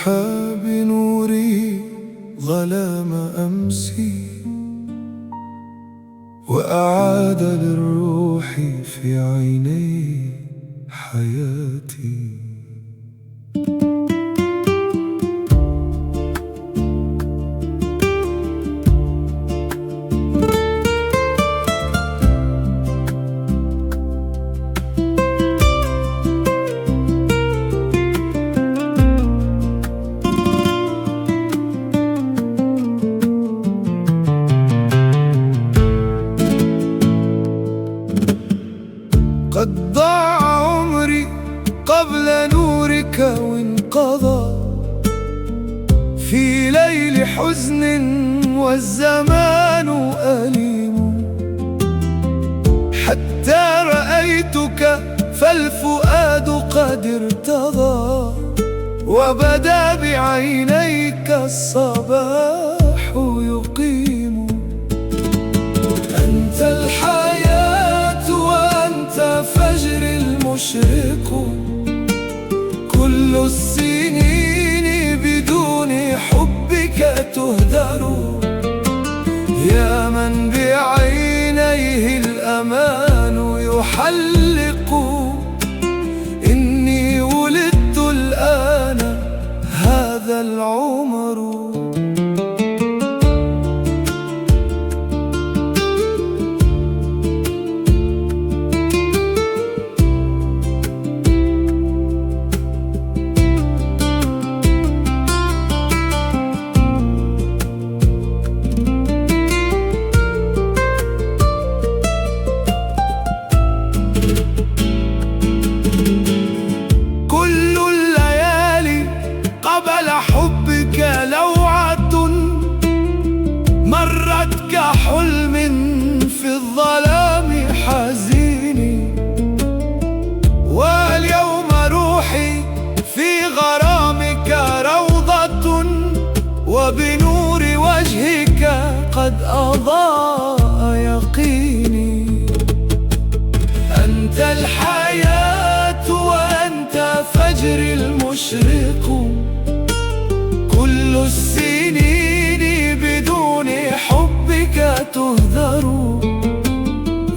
أضحى بنوره ظلام أمسي، وأعاد للروح في عيني حياتي. قد ضاع عمري قبل نورك وانقضى في ليل حزن والزمان أليم، حتى رأيتك فالفؤاد قد ارتضى، وبدا بعينيك الصباح يقيم. أنت الحياة وأنت فجر المشرق، كل السنين بدون حبك تهدر، يا من بعينيه الأمان يحلق. إني ولدت الآن هذا العمر. مرت كحلم في الظلام حزيني، واليوم روحي في غرامك روضة، وبنور وجهك قد أضاء يقيني. أنت الحياة وأنت فجر المشرق، كل السنين بدون حبك تهدر،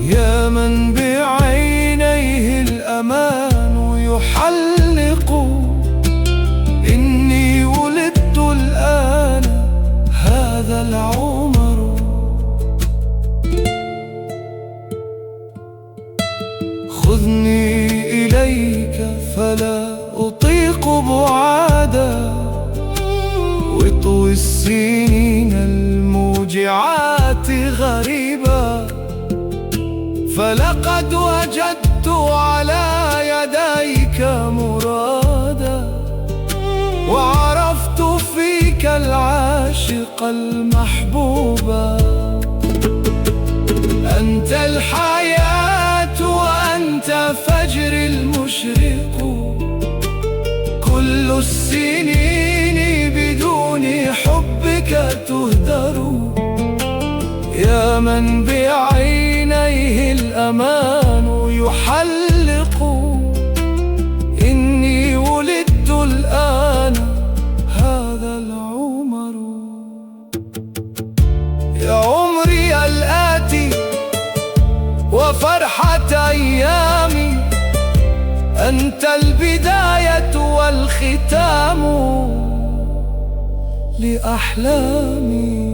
يا من بعينيه الأمان يحلق. إني ولدت الآن هذا العمر. خذني إليك فلا أطيق بعادا، واطوي السنين الموجعات غريبا، فلقد وجدت على يديك مرادا، وعرفت فيك العاشق المحبوبا. أنت الحياة وأنت فجر المشرق، كل السنين بدون حبك تهدر، يا من بعينيه الأمان يحلق. إني ولدت الآن هذا العمر. يا عمري الآتي وفرحة أيامي، أنت البداية والختام لأحلامي.